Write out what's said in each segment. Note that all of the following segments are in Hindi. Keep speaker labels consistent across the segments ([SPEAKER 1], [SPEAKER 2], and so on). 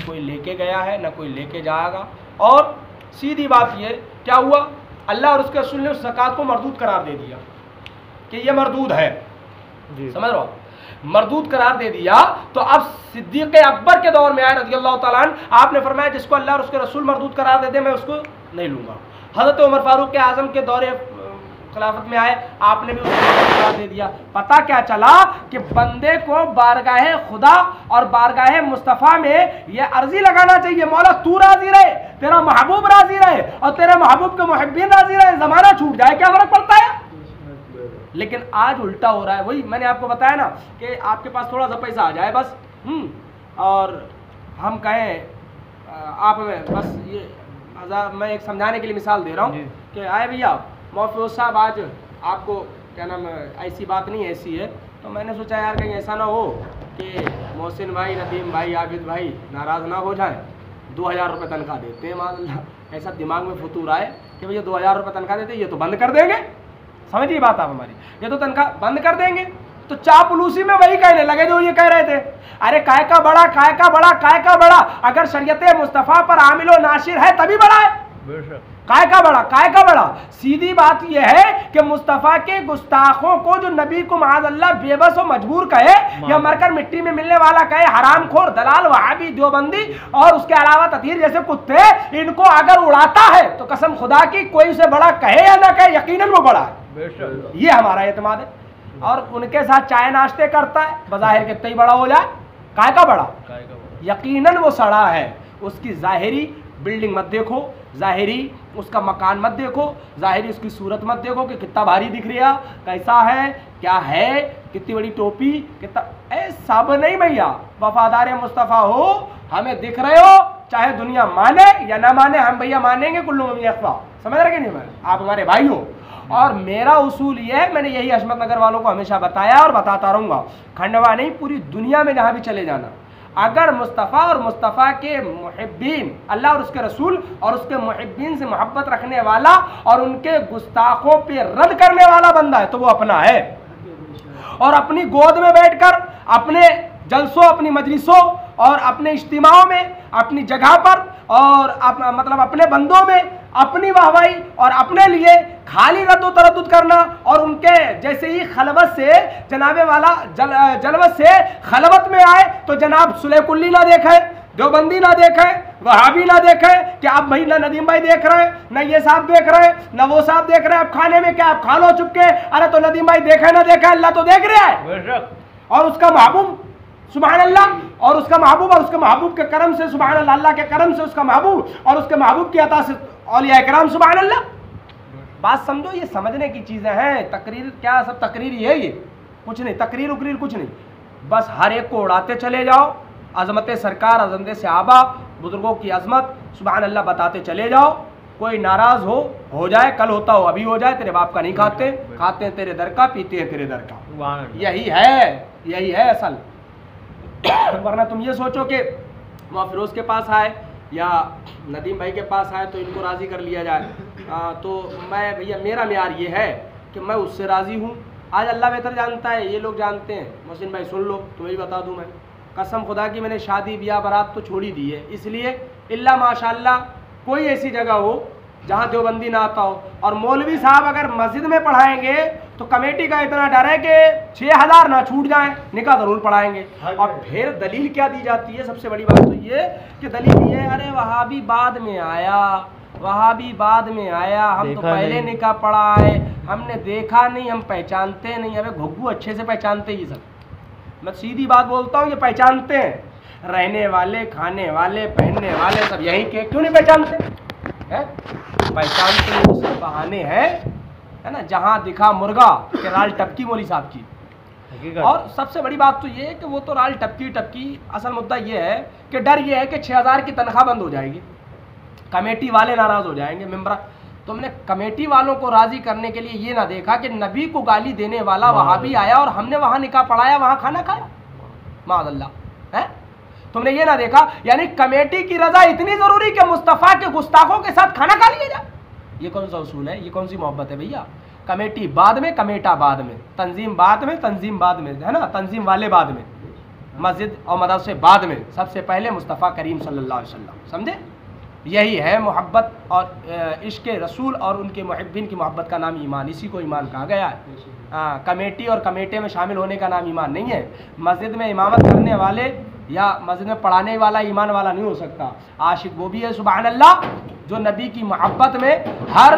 [SPEAKER 1] कोई लेके गया है ना कोई लेके जाएगा। और सीधी बात ये क्या हुआ, अल्लाह और उसके रसूल ने उस ज़कात को मरदूद करार दे दिया कि ये मरदूद है, समझ रहे हो, मरदूद करार दे दिया। तो अब सिद्दीक़ अकबर के दौर में आए रज़ियल्लाहु ताला अन्हु, आपने फरमाया जिसको अल्लाह और उसके रसूल मरदूद करार दे दे मैं उसको नहीं लूँगा। हज़रत उमर फारूक आज़म के दौरे खिलाफत में आए, आपने भी उसको करार दे दिया। पता क्या चला कि बंदे को बारगाह खुदा और बारगाह मुस्तफ़ा में ये अर्जी लगाना चाहिए, मौला तू राजी रहे, तेरा महबूब राजी रहे और तेरे महबूब के मुहिब्बीन राजी रहे, ज़माना छूट जाए क्या फ़र्क पड़ता है। लेकिन आज उल्टा हो रहा है। वही मैंने आपको बताया ना कि आपके पास थोड़ा सा पैसा आ जाए बस, और हम कहें आप में बस ये, मैं एक समझाने के लिए मिसाल दे रहा हूँ कि आए भैया मौफूज साहब आज आपको क्या नाम ऐसी बात नहीं ऐसी है, तो मैंने सोचा यार कहीं ऐसा ना हो कि मोहसिन भाई, नदीम भाई, आबिद भाई नाराज़ ना हो जाए, 2000 रुपये तनख्वाह देते हैं माशाल्लाह, ऐसा दिमाग में फतूर आए कि भैया 2000 रुपये तनख्वाह देते हैं, ये तो बंद कर देंगे, समझिए बात आप हमारी, ये तो तनख्वाह बंद कर देंगे। तो चापलूसी में वही कहने लगे जो ये कह रहे थे, अरे काय का बड़ा, काय का बड़ा, काय का बड़ा, अगर शरीयत मुस्तफ़ा पर आमिल व नाशिर है तभी बड़ा है, काय का बड़ा, काय का बड़ा। सीधी बात यह है कि मुस्तफ़ा के गुस्ताखों को जो नबी को माज़अल्लाह बेबस और मजबूर कहे या मरकर मिट्टी में मिलने वाला कहे, हरामखोर, दलाल, वहाबी, देवबंदी और उसके अलावा ततीर जैसे कुत्ते, इनको अगर उड़ाता है तो कसम खुदा की कोई उसे बड़ा कहे या ना कहे यकीनन वो बड़ा है। ये हमारा एतमाद है। और उनके साथ चाय नाश्ते करता है, बज़ाहिर कितना ही बड़ा हो जाए, काय का बड़ा, यकीनन वो सड़ा है। उसकी ज़ाहिरी बिल्डिंग मत देखो, ज़ाहिरी उसका मकान मत देखो, ज़ाहिरी उसकी सूरत मत देखो कि कितना भारी दिख रहा, कैसा है, क्या है, कितनी बड़ी टोपी, कितना, सब नहीं भैया, वफादार मुस्तफ़ा हो, हमें दिख रहे हो, चाहे दुनिया माने या ना माने, हम भैया मानेंगे कुल्लू में अफवाह, समझ रहे कि नहीं, मैं आप हमारे भाई हो। और मेरा उसूल ये है, मैंने यही अजमत नगर वालों को हमेशा बताया और बताता रहूँगा, खंडवा नहीं पूरी दुनिया में जहाँ भी चले जाना, अगर मुस्तफ़ा और मुस्तफ़ा के मुहिब्बीन, अल्लाह और उसके रसूल और उसके मुहिब्बीन से मोहब्बत रखने वाला और उनके गुस्ताखों पे रद्द करने वाला बंदा है तो वो अपना है। और अपनी गोद में बैठकर अपने जलसों, अपनी मजलिसों और अपने इज्तिमाओं में, अपनी जगह पर और मतलब अपने बंदों में अपनी वाहवाही और अपने लिए खाली रद्द तरद्दुद करना और उनके जैसे ही खलवत से जनाबे वाला जलवत से खलवत में आए तो जनाब सुलेकुल्ली ना देखे, देवबंदी ना देखे, वहाबी ना देखे कि आप भाई ना नदीम भाई देख रहे हैं, ना ये साहब देख रहे हैं, ना वो साहब देख रहे हैं, आप खाने में क्या आप खा लो चुपके, अरे तो नदीम भाई देखे ना देखे, अल्लाह तो देख रहा है और उसका महबूब सुभान अल्लाह, और उसका महबूब और उसके महबूब के करम से सुभान अल्लाह, अल्लाह के करम से उसका महबूब और उसके महबूब की अता से औलिया इकराम सुभान अल्लाह। बात समझो, ये समझने की चीज़ें हैं। तकरीर क्या, सब तकरीर ही है, ये कुछ नहीं, तकरीर उकरीर कुछ नहीं, बस हर एक को उड़ाते चले जाओ, अजमत सरकार, अजमत सहाबा, बुजुर्गों की अजमत सुभान अल्लाह बताते चले जाओ। कोई नाराज़ हो जाए, कल होता हो अभी हो जाए, तेरे बाप का नहीं खाते, खाते हैं तेरे दर का, पीते हैं तेरे दर का, यही है असल। वरना तुम ये सोचो कि वहाँ फिरोज़ के पास आए या नदीम भाई के पास आए तो इनको राज़ी कर लिया जाए, तो मैं भैया मेरा मेयार ये है कि मैं उससे राज़ी हूँ। आज अल्लाह बेहतर जानता है, ये लोग जानते हैं। मोहसिन भाई सुन लो, तुम्हें भी बता दूँ मैं, कसम खुदा की मैंने शादी ब्याह बारात तो छोड़ी दी है, इसलिए इल्ला माशाल्लाह कोई ऐसी जगह हो जहाँ देवबंदी ना आता हो। और मौलवी साहब अगर मस्जिद में पढ़ाएंगे तो कमेटी का इतना डर है कि 6000 ना छूट जाए, निकाह ज़रूर पढ़ाएंगे। और फिर दलील क्या दी जाती है, सबसे बड़ी बात तो ये कि दलील ये, अरे वहाबी बाद में आया, वहाबी बाद में आया, हम तो पहले निकाह पढ़ा है, हमने देखा नहीं, हम पहचानते नहीं। अबे घुग्गू अच्छे से पहचानते ये सब, मैं सीधी बात बोलता हूँ, ये पहचानते हैं, रहने वाले, खाने वाले, पहनने वाले सब यहीं के, क्यों नहीं पहचानते हैं? पहचानते हैं, उसके बहाने हैं, है ना, जहाँ दिखा मुर्गा के राल टपकी मौली साहब की। और सबसे बड़ी बात तो ये है कि वो तो राल टपकी, असल मुद्दा ये है कि डर ये है कि 6000 की तनख्वाह बंद हो जाएगी, कमेटी वाले नाराज़ हो जाएंगे। मेंबर तुमने कमेटी वालों को राज़ी करने के लिए ये ना देखा कि नबी को गाली देने वाला वहाबी आया और हमने वहाँ निकाह पढ़ाया, वहाँ खाना खाया, माज़अल्लाह है। तुमने ये ना देखा, यानी कमेटी की रजा इतनी ज़रूरी कि मुस्तफ़ा के गुस्ताखों के साथ खाना खा लिया जाए। ये कौन सा उसूल है, ये कौन सी मोहब्बत है भैया? कमेटी बाद में, कमेटा बाद में, तंजीम बाद में, तंजीम बाद में, है ना, तंजीम वाले बाद में, मस्जिद और मदरसे बाद में, सबसे पहले मुस्तफ़ा करीम सल्लल्लाहु अलैहि वसल्लम। समझे? यही है मोहब्बत और इश्क रसूल और उनके मुहिब्बीन की मोहब्बत का नाम ईमान, इसी को ईमान कहा गया है। कमेटी और कमेटे में शामिल होने का नाम ईमान नहीं है। मस्जिद में इमामत करने वाले या मस्जिद में पढ़ाने वाला ईमान वाला नहीं हो सकता। आशिक वो भी है सुभान अल्लाह जो नबी की मोहब्बत में हर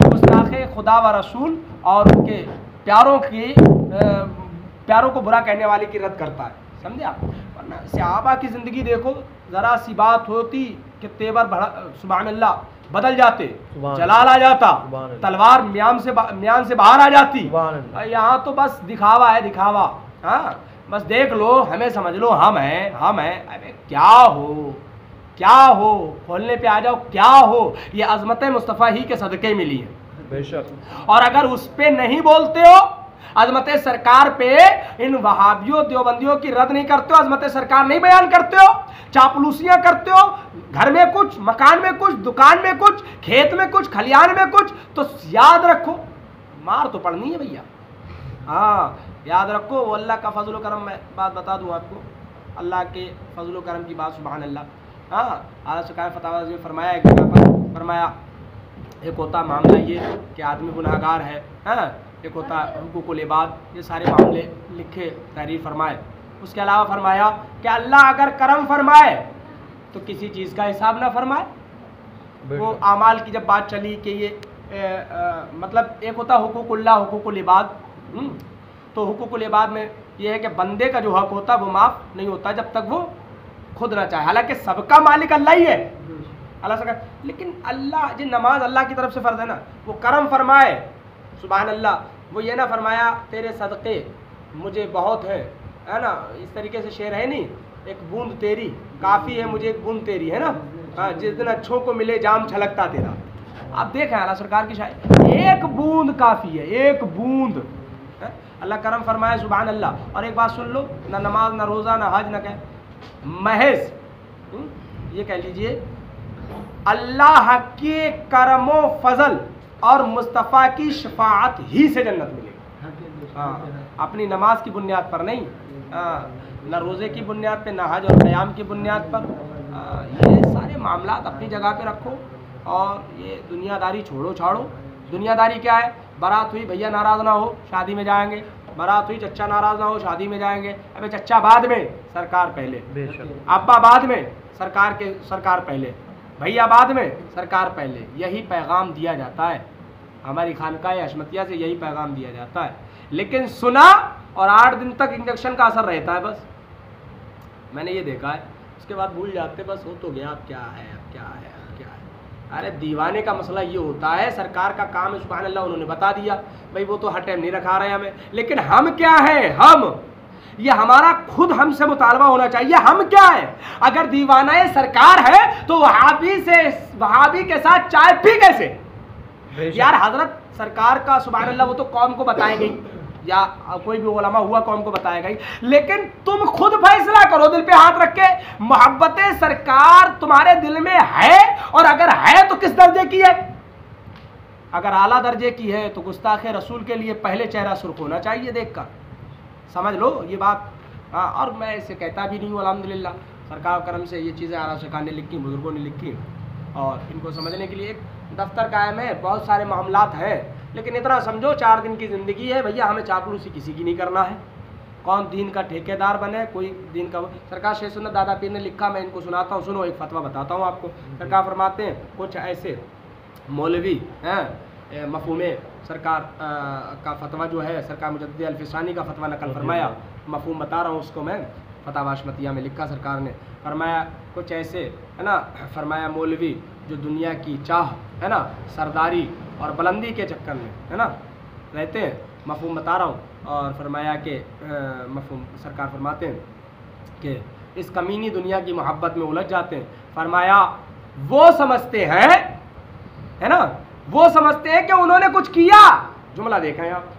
[SPEAKER 1] गुस्ताखे खुदा व रसूल और उनके प्यारों को बुरा कहने वाले की रद्द करता है। समझे आप? वरना सहाबा की ज़िंदगी देखो, ज़रा सी बात होती कि तेवर सुभान अल्लाह बदल जाते, जलाल आ जाता, तलवार म्यान से बाहर आ जाती। यहाँ तो बस दिखावा है, दिखावा। हाँ, बस देख लो, हमें समझ लो, हम हैं। अरे क्या हो, खोलने पे आ जाओ, क्या हो। ये अज़मत मुस्तफ़ा ही के सदक़े मिली है बेशक। और अगर उस पे नहीं बोलते हो, अज़मत सरकार पे, इन वहाबियों देवबंदियों की रद्द नहीं करते हो, अज़मत सरकार नहीं बयान करते हो, चापलूसियाँ करते हो, घर में कुछ, मकान में कुछ, दुकान में कुछ, खेत में कुछ, खलियान में कुछ, तो याद रखो मार तो पड़नी है भैया। हाँ, याद रखो। वो अल्लाह का फजल करम। मैं बात बता दूँ आपको, अल्लाह के फजल करम की बात सुभान अल्लाह। हाँ, आला सरकार फतावा में फरमाया, एक जगह पर फरमाया, एक होता मामला ये कि आदमी गुनाहगार है, हाँ, एक होता हुकूकुल इबाद, ये सारे मामले लिखे तहरीर फरमाए। उसके अलावा फरमाया कि अल्लाह अगर करम फरमाए तो किसी चीज़ का हिसाब ना फरमाए। वो आमाल की जब बात चली कि ये मतलब एक होता हुकूकुल्लाह, हुकूकुल इबाद। तो हुकूकुल इबाद में ये है कि बंदे का जो हक होता है वो माफ़ नहीं होता जब तक वो खुद ना चाहे। हालांकि सबका मालिक अल्लाह ही है, अल्लाह से, लेकिन अल्लाह जी नमाज अल्लाह की तरफ से फ़र्ज़ है ना, वो करम फरमाए सुभान अल्लाह। वो ये ना फरमाया तेरे सदक़े मुझे बहुत है ना, इस तरीके से शेर है नहीं, एक बूंद तेरी काफ़ी है मुझे, एक बूंद तेरी, है ना। हाँ, जिस दिन अच्छों को मिले जाम छलकता तेरा। आप देखें अल्लाह सरकार की शायद एक बूंद काफ़ी है, एक बूंद। अल्लाह करम फरमाए सुभान अल्लाह। और एक बात सुन लो, ना नमाज, ना रोज़ा, ना हज, ना कह, महज ये कह लीजिए अल्लाह के करमो फजल और मुस्तफ़ा की शफाअत ही से जन्नत मिलेगी। हाँ, अपनी नमाज की बुनियाद पर नहीं, ना रोज़े की बुनियाद पे, ना हज और क़याम की बुनियाद पर। ये सारे मामलात अपनी जगह पे रखो और ये दुनियादारी छोड़ो छाड़ो। दुनियादारी क्या है? बारात हुई, भैया नाराज़ ना हो, शादी में जाएंगे। बारात हुई, चच्चा नाराज़ ना हो, शादी में जाएंगे। अबे चच्चा बाद में, सरकार पहले। अब्बा बाद में, सरकार पहले। भैया बाद में, सरकार पहले। यही पैगाम दिया जाता है हमारी खानकाह हशमतिया से, यही पैगाम दिया जाता है। लेकिन सुना और 8 दिन तक इंजेक्शन का असर रहता है बस। मैंने ये देखा है, उसके बाद भूल जाते, बस हो तो गया, अब क्या है, अब क्या है, अब क्या है। अरे दीवाने का मसला ये होता है, सरकार का काम है सुभान अल्लाह, उन्होंने बता दिया भाई, वो तो हर टाइम नहीं रखा रहे हमें। लेकिन हम क्या है? हम, ये हमारा खुद हमसे मुतालबा होना चाहिए, हम क्या है? अगर दीवाना सरकार है तो वहाबी के साथ चाय पी कैसे? यार हजरत सरकार का सुभान अल्लाह वो तो कौम को बताएगी, या कोई भी उलमा हुआ कौम को बताएगा ही। लेकिन तुम खुद फैसला करो, दिल पे हाथ रख के, मोहब्बत सरकार तुम्हारे दिल में है? और अगर है तो किस दर्जे की है? अगर आला दर्जे की है तो गुस्ताखे रसूल के लिए पहले चेहरा सुर्ख होना चाहिए देखकर। समझ लो ये बात। हाँ, और मैं इसे कहता भी नहीं हूँ, अल्हम्दुलिल्लाह सरकार करम से ये चीज़ें आला सरकार ने लिखी, बुजुर्गों ने लिखी, और इनको समझने के लिए एक दफ्तर कायम है, बहुत सारे मामलात हैं। लेकिन इतना समझो 4 दिन की ज़िंदगी है भैया, हमें चापलूसी किसी की नहीं करना है। कौन दीन का ठेकेदार बने, कोई दीन का। सरकार शेख सुन्नत दादा पीर ने लिखा, मैं इनको सुनाता हूँ, सुनो, एक फतवा बताता हूँ आपको। सरकार फरमाते हैं कुछ ऐसे मौलवी हैं, मफहूमे सरकार का फतवा जो है, सरकार मुजद्दिद अल-फिसानी का फतवा नकल फरमाया, मफहूम बता रहा हूँ उसको मैं। फतवा हशमतिया में लिखा सरकार ने, फरमाया कुछ ऐसे है ना, फरमाया मौलवी जो दुनिया की चाह है ना, सरदारी और बुलंदी के चक्कर में है ना रहते हैं, मफहूम बता रहा हूँ। और फरमाया कि मफहूम सरकार फरमाते हैं कि इस कमीनी दुनिया की मोहब्बत में उलझ जाते हैं। फरमाया वो समझते हैं, है ना, वो समझते हैं कि उन्होंने कुछ किया। जुमला देखा है आप?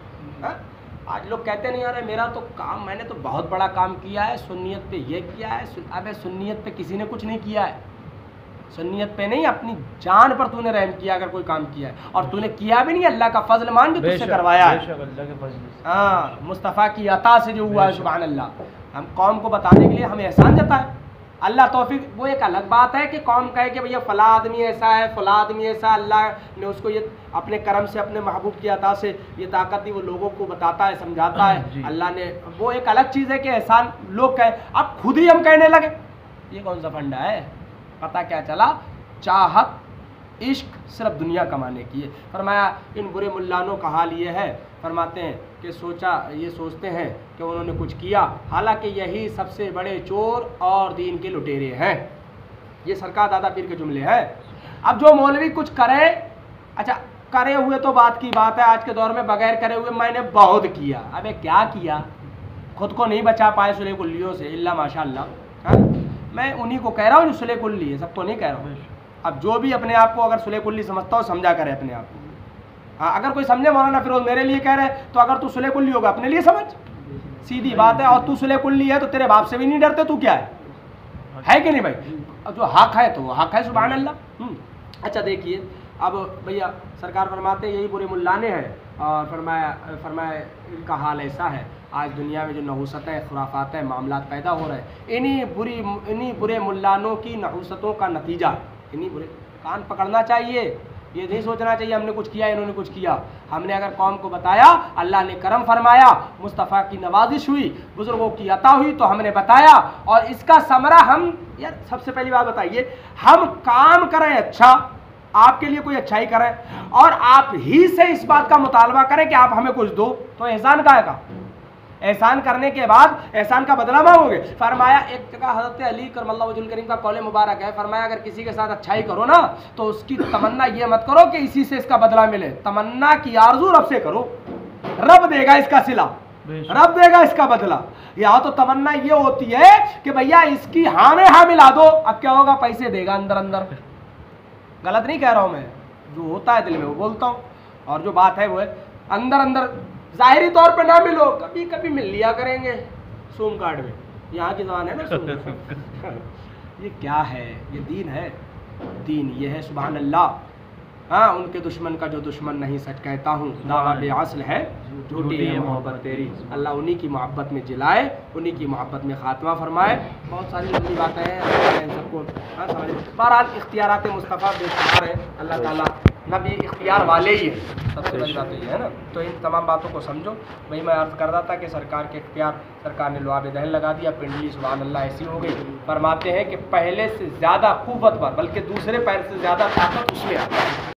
[SPEAKER 1] आज लोग कहते नहीं यार मेरा तो काम, मैंने तो बहुत बड़ा काम किया है, सुन्नियत पे ये किया है। अबे सुन्नियत पे किसी ने कुछ नहीं किया है। सुन्नियत पे नहीं, अपनी जान पर तूने रहम किया अगर कोई काम किया है, और तूने किया भी नहीं, अल्लाह का फजल मान जो तुझसे करवाया है। हाँ, मुस्तफ़ा की अता से जो हुआ है, सुभान अल्लाह। हम कौम को बताने के लिए हमें एहसान जताए, अल्लाह तौफीक। वो एक अलग बात है कि कौम कहे कि भैया फला आदमी ऐसा है, फला आदमी ऐसा, अल्लाह ने उसको ये अपने करम से, अपने महबूब की अता से ये ताकत दी, वो लोगों को बताता है, समझाता है अल्लाह ने। वो एक अलग चीज़ है कि एहसान लोग कहे, अब खुद ही हम कहने लगे, ये कौन सा फंडा है। पता क्या चला, चाहत इश्क सिर्फ दुनिया कमाने की है। फरमाया इन बुरे मुल्लानों का हाल ये है, फरमाते हैं कि ये सोचते हैं कि उन्होंने कुछ किया, हालांकि यही सबसे बड़े चोर और दीन के लुटेरे हैं। ये सरकार दादा पीर के जुमले हैं। अब जो मौलवी कुछ करे, अच्छा करे हुए तो बात की बात है, आज के दौर में बगैर करे हुए मैंने बहुत किया। अबे क्या किया, खुद को नहीं बचा पाए सुले कुल्लियों से, इल्ला माशाअल्लाह। मैं उन्हीं को कह रहा हूँ जो सुले कुल्ली है, सबको नहीं कह रहा हूँ। अब जो भी अपने आप को अगर सुले कुल्ली समझता हो, समझा करे अपने आप को। हाँ, अगर कोई समझे मौलाना फिरोज मेरे लिए कह रहे, तो अगर तू सुले कुल्ली होगा अपने लिए समझ, सीधी बात है। और तू सुले कुल्ली है तो तेरे बाप से भी नहीं डरते, तू क्या है कि नहीं भाई। जो हक है तो वो हक है, सुभान अल्लाह। अच्छा देखिए, अब भैया सरकार फरमाते यही बुरे मुल्लाने हैं, और फरमाया इनका हाल ऐसा है, आज दुनिया में जो नहूसतें, खुराफातें, मामलात पैदा हो रहे हैं, इन्हीं बुरे मुल्लानों की नहूसतों का नतीजा। इन्हीं बुरे, कान पकड़ना चाहिए, ये नहीं सोचना चाहिए हमने कुछ किया, इन्होंने कुछ किया। हमने अगर कौम को बताया, अल्लाह ने करम फरमाया, मुस्तफ़ा की नवाजिश हुई, बुजुर्गों की अता हुई, तो हमने बताया, और इसका समरा हम, यार सबसे पहली बात बताइए, हम काम करें अच्छा, आपके लिए कोई अच्छाई करें, और आप ही से इस बात का मुतालबा करें कि आप हमें कुछ दो, तो एहसान का है। एहसान करने के बाद एहसान का बदला मांगोगे। फरमाया एक जगह हज़रत अली करमल्लाहु वजहुल करीम का कौल मुबारक है, फरमाया अगर किसी के साथ अच्छाई करो ना, तो उसकी तमन्ना ये मत करो कि इसी से इसका बदला मिले, तमन्ना की आरजू रब से करो, रब देगा इसका सिला, रब देगा इसका बदला। यहाँ तो तमन्ना ये होती है कि भैया इसकी हाँ में हाँ मिला दो, अब क्या होगा, पैसे देगा अंदर अंदर। गलत नहीं कह रहा हूँ मैं, जो होता है दिल में वो बोलता हूँ, और जो बात है वो है अंदर अंदर। जाहिरी तौर पे ना मिलो, कभी कभी मिल लिया करेंगे सूम कार्ड में, यहाँ की जबान है ना सूम। ये क्या है, ये दीन है, दीन ये है, सुभान अल्लाह। हाँ, उनके दुश्मन का जो दुश्मन नहीं, सच कहता हूँ दावा बेअसल है, झूठी है मोहब्बत तेरी। अल्लाह उन्हीं की मोहब्बत में जिलाए, उन्हीं की मोहब्बत में खात्मा फरमाए। बहुत सारी लंबी बातें हैं, सबको समझ। बहरहाल इख्तियारात मुस्तफ़ा बेशुमार है, अल्लाह ताला नबी इख्तियार वाले ही है, सबसे बड़ी बात ये है ना। तो इन तमाम बातों को समझो। वही मैं अर्ज़ कर रहा था कि सरकार के इख्तियार, सरकार ने लुआब दहन लगा दिया, पिंडली सुभान अल्लाह ऐसी हो गई। फरमाते हैं कि पहले से ज़्यादा क़ुव्वत पर, बल्कि दूसरे पैर से ज़्यादा ताकत उसमें आती है।